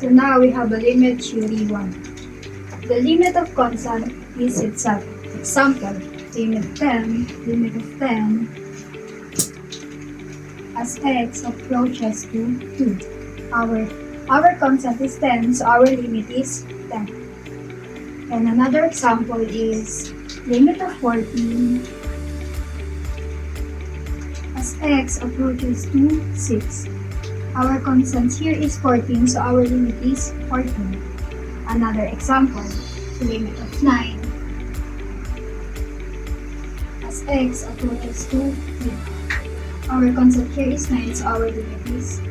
So now we have a limit theory 1. The limit of constant is itself. Example, limit of 10 as x approaches to 2. Our constant is 10, so our limit is 10. And another example is limit of 14 as x approaches to 6. Our constant here is 14, so our limit is 14. Another example, limit of 9 as x approaches to 3. Our constant here is 9, so our limit is 9.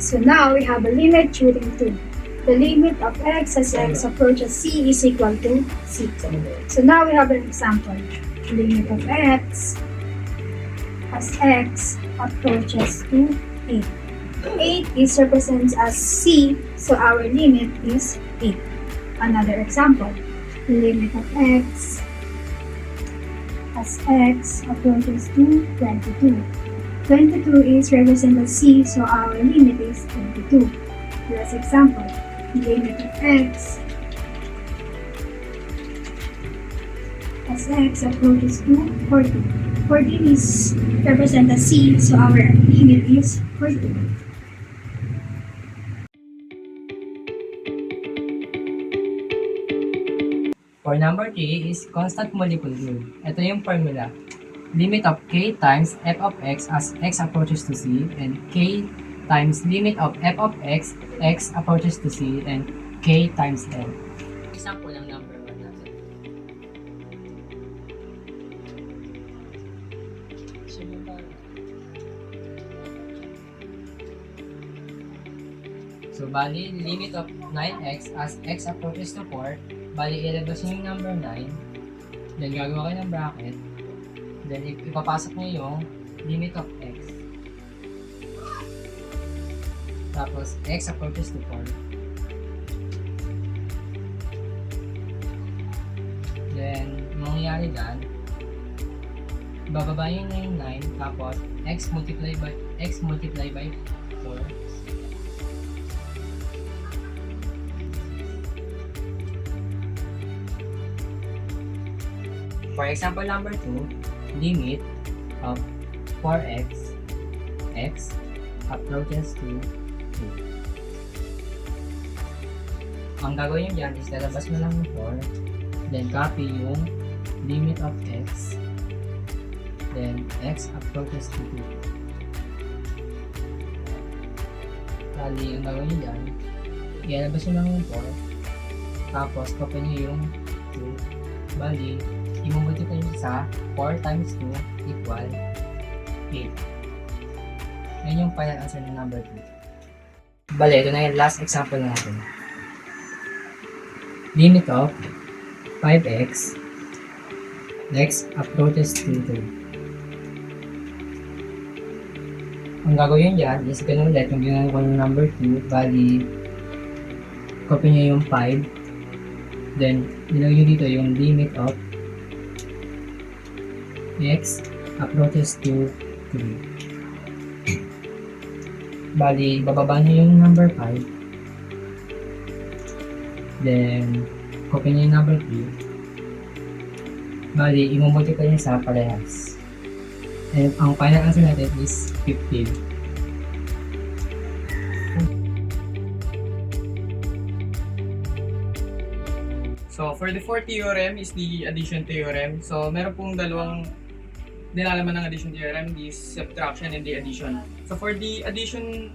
So now we have a limit theorem 2. The limit of x as x approaches c is equal to c. So now we have an example. Limit of x as x approaches to 8. 8 is represents as c, so our limit is 8. Another example. Limit of x as x approaches to 22. 22 is represented as c, so our limit is 22. Last example. Limit of x as x approaches to 14. 14 is represented as c, so our limit is 14. For number 3 is constant molecule rule. Ito yung formula. Limit of k times f of x as x approaches to c, and k times limit of f of x approaches to c, and k times l. Example ng number 1 natin. So, bali, limit of 9x as x approaches to 4, bali, ilabas nyo yung number 9, then gagawa kayo ng bracket, then ipapasok nyo yung limit of x. Tapos, x approaches to 4. Then, mangyayari dyan, bababa nyo na yung 9, tapos, x multiply by 4. For example number 2, limit of 4x x approaches to 2. Ang gagawin nyo dyan is lalabas mo lang yung 4, then copy yung limit of x, then x approaches to 2. Bali, ang gagawin nyo dyan, ilalabas nyo lang yung 4, tapos copy nyo yung 2. Bali, imumultiply nyo sa 4 times 2 equal 8. Yan yung final answer ng number 2. Bale, ito na yung last example natin. Limit of 5x x approaches to 2. Ang gagawin dyan is ganun ulit yung ginagawa ko ng number 2. Bali, copy nyo yung 5. Then, nilagay nyo dito yung limit of x approaches to 3. Bali, bababa nyo yung number 5. Then, copy nyo yung number 3. Bali, imumultiply nyo sa parehas. And ang final answer natin is 15. So, for the fourth theorem is the addition theorem. So, meron pong dalawang nilalaman ng addition theorem, the subtraction and the addition. So, for the addition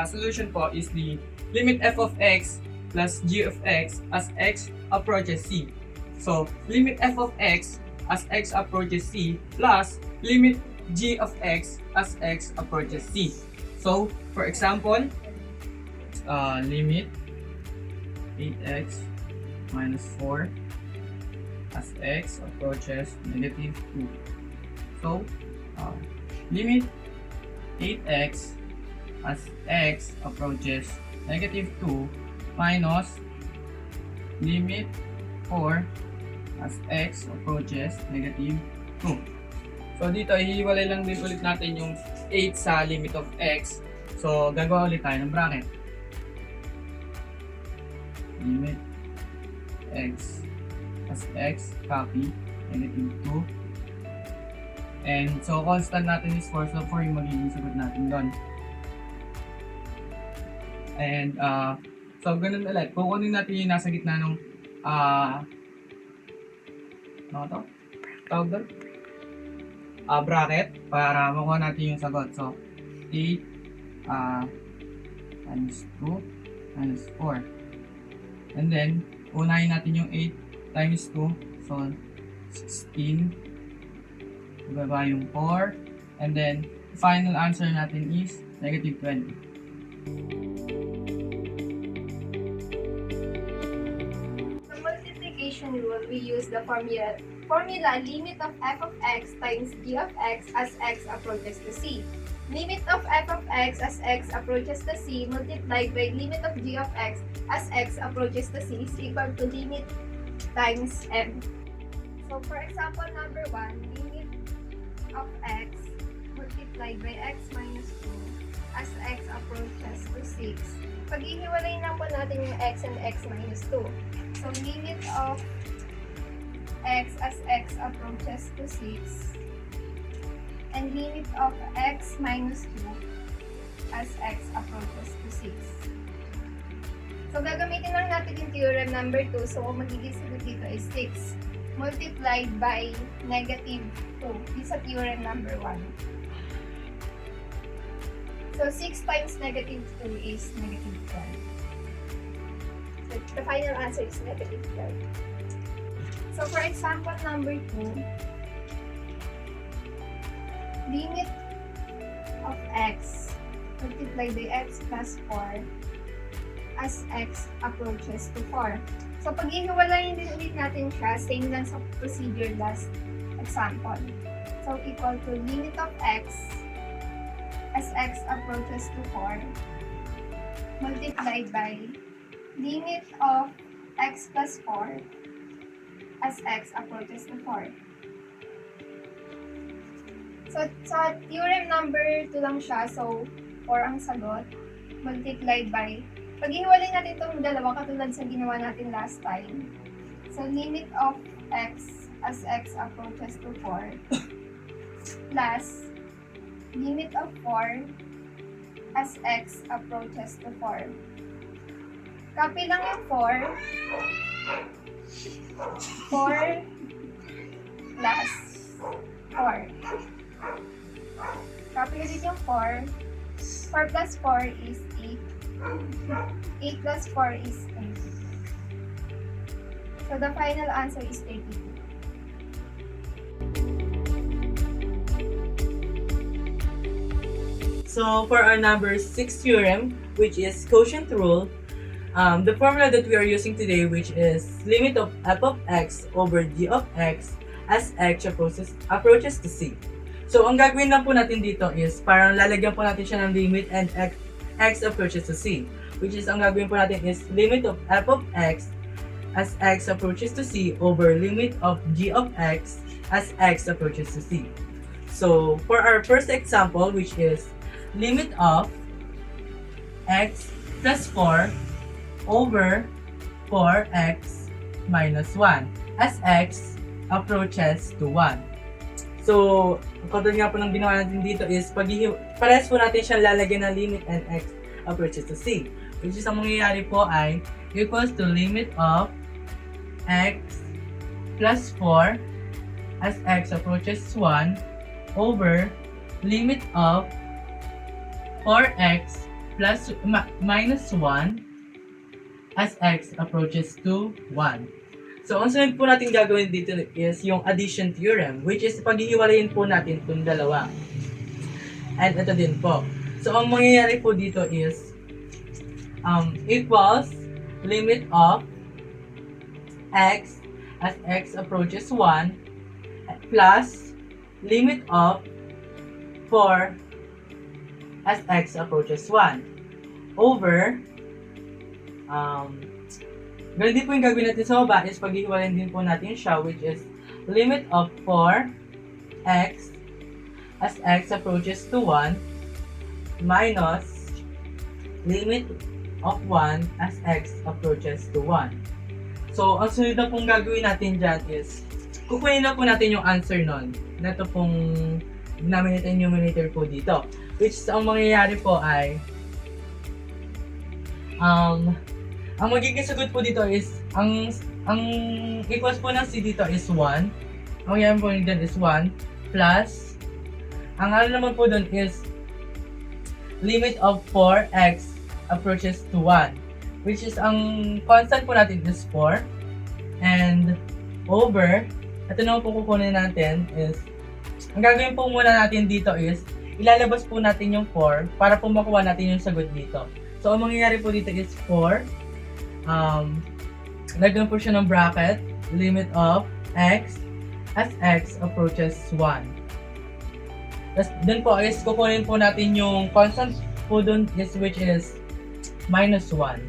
solution po is the limit f of x plus g of x as x approaches c. So, limit f of x as x approaches c plus limit g of x as x approaches c. So, for example, limit 8x minus 4 as x approaches negative 2. So, limit 8x as x approaches negative 2 minus limit 4 as x approaches negative 2. So dito, ihiwalay lang din ulit natin yung 8 sa limit of x. So gagawa ulit tayo ng bracket. Limit x as x, copy, negative 2. And so constant natin is 4, so 4 yung magiging sagot natin doon. And so ganun ulit, kukunin natin yung nasa gitna ng ano to? Tawag doon? Bracket para makuha natin yung sagot. So 8 times 2 minus 4. And then, unahin natin yung 8 times 2. So, 16. Ibaba yung 4. And then, final answer natin is negative 20. The multiplication rule, we use the formula limit of f of x times g of x as x approaches to c. Limit of f of x as x approaches to c multiplied by limit of g of x as x approaches to c is equal to limit times m. So for example number 1, limit of x multiplied by x minus 2 as x approaches to 6. Paghihiwalayin lang po natin yung x and x minus 2. So limit of x as x approaches to 6 and limit of x minus 2 as x approaches to 6. So, gagamitin lang natin yung theorem number 2. So, kung magiging sagot dito is 6 multiplied by negative 2. This is theorem number 1. So, 6 times negative 2 is negative 12. So, the final answer is negative 12. So, for example number 2, limit of x multiplied by x plus 4 as x approaches to 4. So, pag-ihiwalayin din ulit natin siya, same lang sa procedure last example. So, equal to limit of x as x approaches to 4 multiplied by limit of x plus 4 as x approaches to 4. So, sa theorem number 2 lang siya. So, 4 ang sagot. Multiplied by, pag-ihiwalay natin itong dalawa katulad sa ginawa natin last time. So, limit of x as x approaches to 4 plus limit of 4 as x approaches to 4. Copy lang yung 4. 4 plus 4. Copy ulit yung 4. 4 plus 4 is 8. 8 plus 4 is 8. So the final answer is 32. So for our number 6 theorem, which is quotient rule, the formula that we are using today, which is limit of f of x over g of x as x approaches to c. So ang gagawin lang po natin dito is parang lalagyan po natin siya ng limit and x approaches to c. Which is ang gagawin po natin is limit of f of x as x approaches to c over limit of g of x as x approaches to c. So for our first example, which is limit of x plus 4 over 4x minus 1 as x approaches to 1. So, katulad nga po ng ginawa natin dito is parehas po natin siya lalagyan ng limit and x approaches to c. Which is ang mangyayari po ay equals to limit of x plus 4 as x approaches 1 over limit of 4x plus minus 1 as x approaches to 1. So, ang sunod po natin gagawin dito is yung addition theorem, which is paghihiwalayin po natin itong dalawa. And ito din po. So, ang mangyayari po dito is equals limit of x as x approaches 1 plus limit of 4 as x approaches 1 over ganun din po yung gagawin natin sa baba is paghihiwalayin din po natin siya, which is limit of 4x as x approaches to 1 minus limit of 1 as x approaches to 1. So, ang sunod na pong gagawin natin dyan is, kukunin na po natin yung answer nun. Na ito pong denominator and numerator po dito. Which is, ang mangyayari po ay, ang magiging sagot po dito is, ang equals po ng c dito is 1. Ang mangyayari po dyan is 1 plus, ang ano naman po dun is, limit of 4x approaches to 1. Which is, ang constant po natin is 4. And, over, ito naman po kukunin natin is, ang gagawin po muna natin dito is, ilalabas po natin yung 4 para po makuha natin yung sagot dito. So, ang mangyayari po dito is 4. Lagyan po siya ng bracket, limit of x as x approaches 1. Tapos, dun po is, kukunin po natin yung constant po dun is, which is minus 1.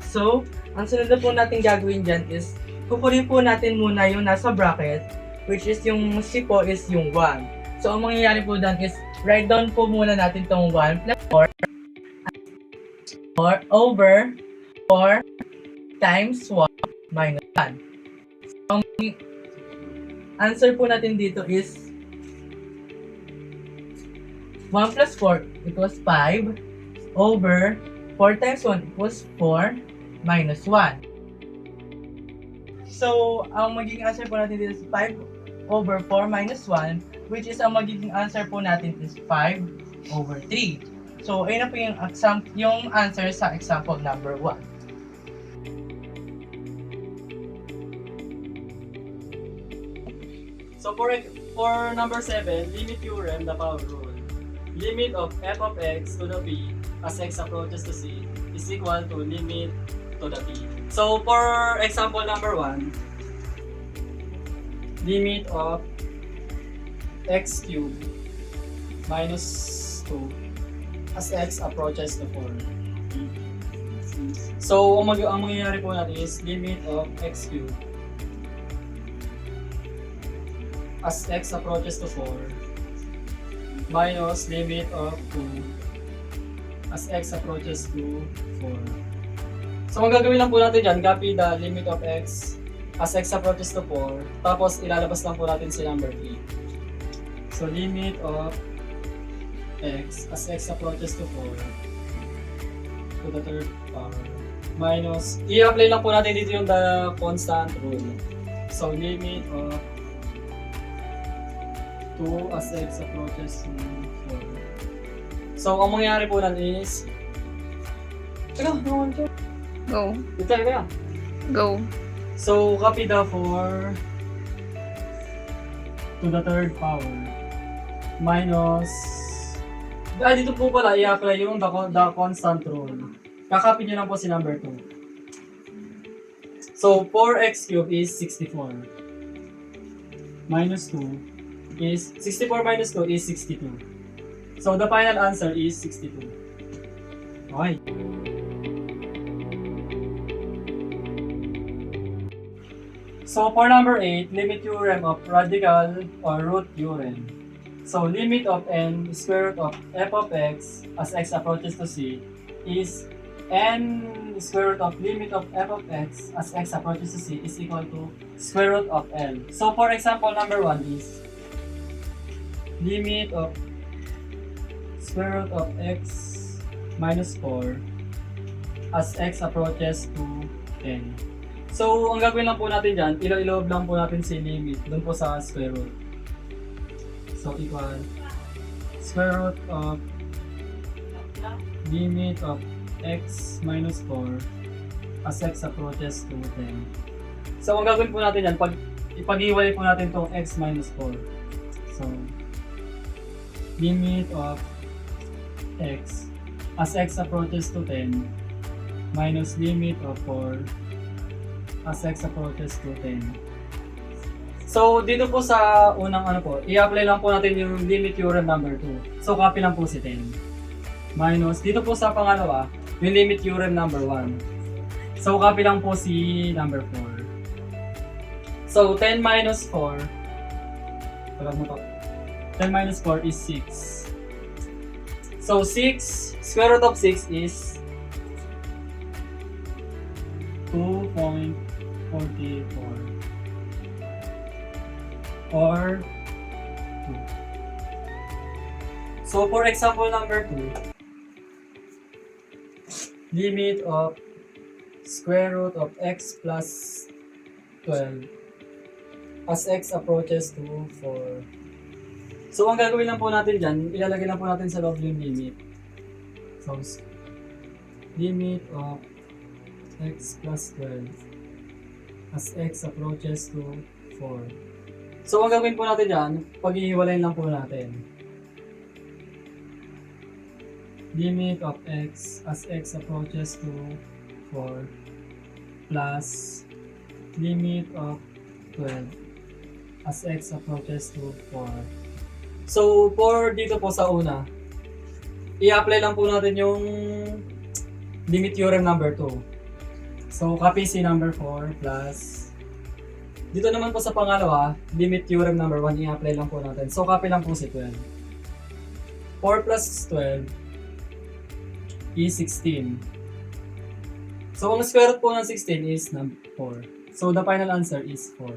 So, ang sunod na po natin gagawin dyan is, kukunin po natin muna yung nasa bracket, which is yung c po is yung 1. So, ang mangyayari po dyan is, write down po muna natin tong 1 plus 4 over 4 times 1 minus 1. So, ang answer po natin dito is 1 plus 4 equals 5 over 4 times 1 equals 4 minus 1. So, ang magiging answer po natin dito is 5 over 4 minus 1, which is ang magiging answer po natin is 5 over 3. So, ayun na po yung answer sa example number 1. So for number 7, limit theorem, the power rule. Limit of f of x to the p as x approaches to c is equal to limit to the p. So for example number 1, limit of x cubed minus 2 as x approaches to 4. So ang mangyayari po natin is limit of x cubed as x approaches to 4 minus limit of 2 as x approaches to 4. So ang gagawin lang po natin dyan, copy the limit of x as x approaches to 4, tapos ilalabas lang po natin si number 3. So limit of x as x approaches to 4 to the third power minus, i-apply lang po natin dito yung the constant rule. So limit of 2 as x approaches to 4. So, ang mangyayari po natin is... Teka, naman ito. Go. Itay kaya. Go. So, copy the 4 to the third power minus... dito po pala, i-apply yung the constant rule. Kakopy nyo lang po si number 2. So, 4x cubed is 64. Minus 2 is 64 minus 2 is 62. So the final answer is 62. Okay. So for number 8, limit theorem of radical or root theorem. So limit of n square root of f of x as x approaches to c is n square root of limit of f of x as x approaches to c is equal to square root of l. So for example number 1 is limit of square root of x minus 4 as x approaches to 10. So, ang gagawin lang po natin dyan, iloob lang po natin si limit dun po sa square root. So, equal square root of limit of x minus 4 as x approaches to 10. So, ang gagawin po natin dyan, ipag-iwalay po natin itong x minus 4. So, limit of x as x approaches to 10 minus limit of 4 as x approaches to 10. So, dito po sa unang i-apply lang po natin yung limit theorem number 2. So, copy lang po si 10. Minus, dito po sa pangalawa, yung limit theorem number 1. So, copy lang po si number 4. So, 10 minus 4 Pag mo to. 10 minus 4 is 6. So 6, square root of 6 is 2.44 or 2. So for example number 2, limit of square root of x plus 12 as x approaches to 4. So ang gagawin lang po natin dyan, ilalagay lang po natin sa loob yung limit. So limit of x plus 12 as x approaches to 4. So ang gagawin po natin dyan, paghihiwalayin lang po natin. Limit of x as x approaches to 4 plus limit of 12 as x approaches to 4. So, for dito po sa una, i-apply lang po natin yung limit theorem number 2. So, copy C number 4 plus dito naman po sa pangalawa, limit theorem number 1, i-apply lang po natin. So, copy lang po si 12. 4 plus 12 is 16. So, ang square root po ng 16 is 4. So, the final answer is 4.